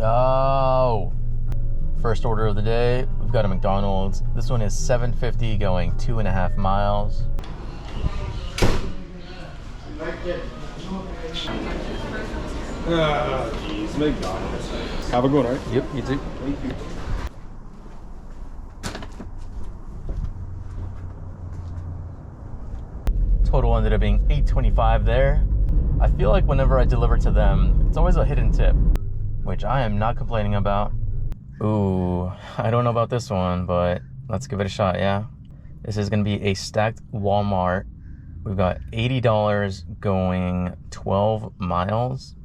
Oh, first order of the day. We've got a McDonald's. This one is $7.50 going 2.5 miles. Jeez, McDonald's. Have a good one, right? Yep, you too. Thank you. Total ended up being $8.25 there. I feel like whenever I deliver to them, it's always a hidden tip, which I am not complaining about. Ooh, I don't know about this one, but let's give it a shot, yeah? This is gonna be a stacked Walmart. We've got $80 going 12 miles.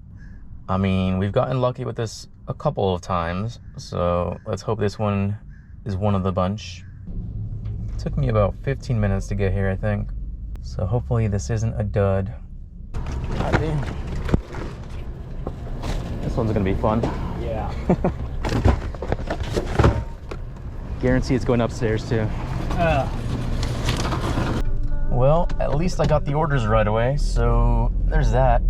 I mean, we've gotten lucky with this a couple of times, so let's hope this one is one of the bunch. It took me about 15 minutes to get here, I think. So hopefully this isn't a dud. God damn. This one's gonna be fun. Yeah. Guarantee it's going upstairs too. Well, at least I got the orders right away, so there's that.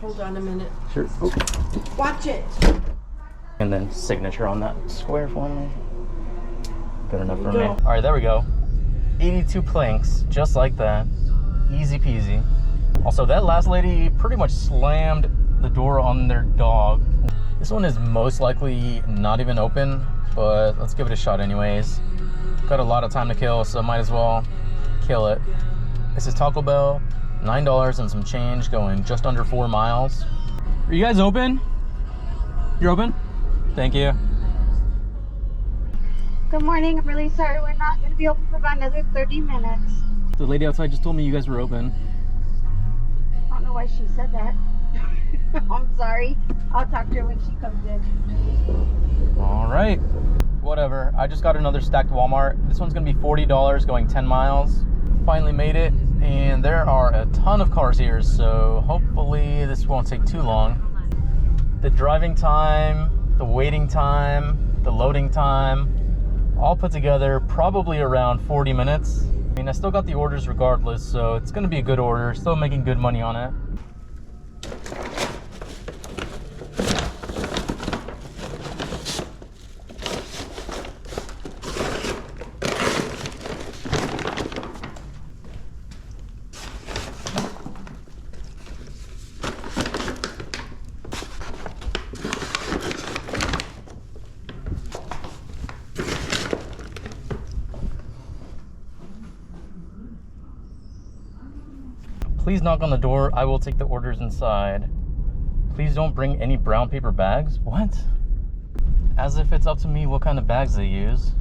Hold on a minute. Sure. Oh. Watch it. And then signature on that square for me. Good enough for me. Go. All right, there we go. 82 planks, just like that. Easy peasy. Also, that last lady pretty much slammed the door on their dog. This one is most likely not even open, but let's give it a shot anyways. Got a lot of time to kill, so might as well kill it. This is Taco Bell. $9 and some change going just under 4 miles. Are you guys open? You're open? Thank you. Good morning. I'm really sorry we're not going to be open for about another 30 minutes. The lady outside just told me you guys were open. I don't know why she said that. I'm sorry. I'll talk to her when she comes in. All right. Whatever. I just got another stacked Walmart. This one's going to be $40 going 10 miles. Finally made it. And there are a ton of cars here, so hopefully this won't take too long. The driving time, the waiting time, the loading time, all put together probably around 40 minutes. I mean, I still got the orders regardless, so it's gonna be a good order. Still making good money on it. Please knock on the door. I will take the orders inside. Please don't bring any brown paper bags. What? As if it's up to me what kind of bags they use.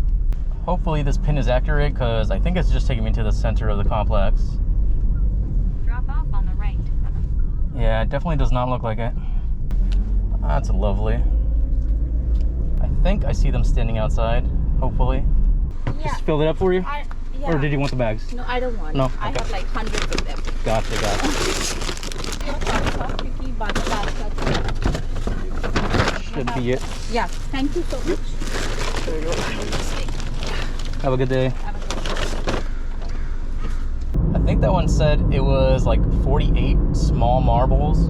Hopefully this pin is accurate because I think it's just taking me to the center of the complex. Drop off on the right. Yeah, it definitely does not look like it. That's lovely. I think I see them standing outside, hopefully. Yeah. Just filled it up for you? Yeah. Or did you want the bags? No, I don't want No? it. I Okay. have like hundreds of them. Gotcha. Should be it. Yeah. Thank you so much. There you go. Have a good day. I think that one said it was like 48 small marbles,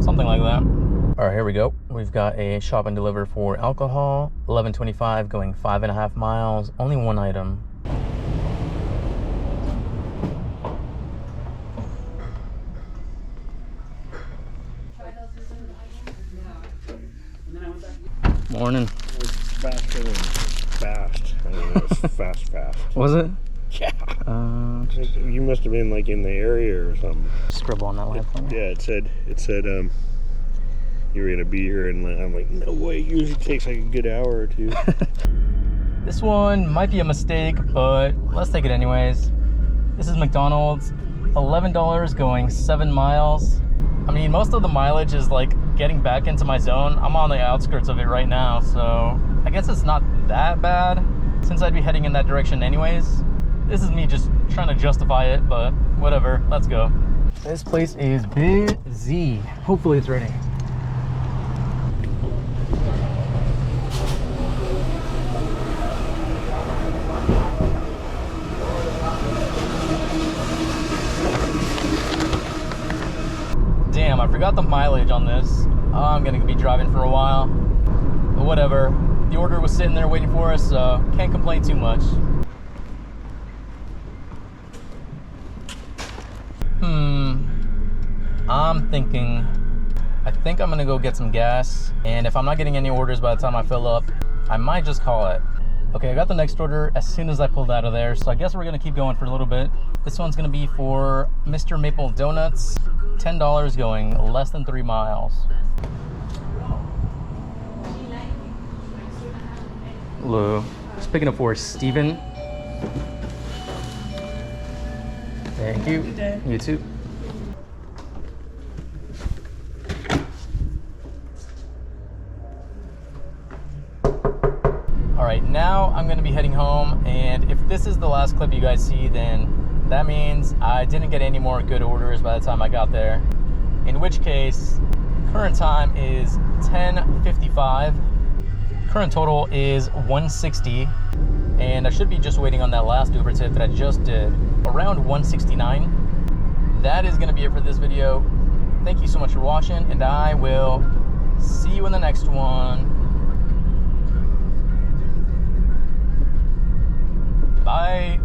something like that. All right, here we go. We've got a shop and deliver for alcohol, $11.25 going 5.5 miles, only one item. Morning. Faster than fast. I mean, it was fast. Was it? Yeah. You must have been like in the area or something. Scribble on that lamp for me. Yeah, it said you were gonna be here, and I'm like, no way. It usually takes like a good hour or two. This one might be a mistake, but let's take it anyways. This is McDonald's, $11 going 7 miles. I mean, most of the mileage is like getting back into my zone. I'm on the outskirts of it right now, so I guess it's not that bad since I'd be heading in that direction anyways. This is me just trying to justify it, but whatever, let's go. This place is busy. Hopefully it's ready. Damn, I forgot the mileage on this. I'm gonna be driving for a while, but whatever. The order was sitting there waiting for us, so can't complain too much. I'm thinking, I think I'm gonna go get some gas, and if I'm not getting any orders by the time I fill up, I might just call it. Okay, I got the next order as soon as I pulled out of there, so I guess we're gonna keep going for a little bit. This one's gonna be for Mr. Maple Donuts, $10 going less than 3 miles. Hello, just picking up for Steven. Thank you. Good day. You too. All right, now I'm gonna be heading home, and if this is the last clip you guys see, then that means I didn't get any more good orders by the time I got there. In which case, current time is 10:55. Current total is 160, and I should be just waiting on that last Uber tip that I just did, around 169. That is gonna be it for this video. Thank you so much for watching, and I will see you in the next one. Bye.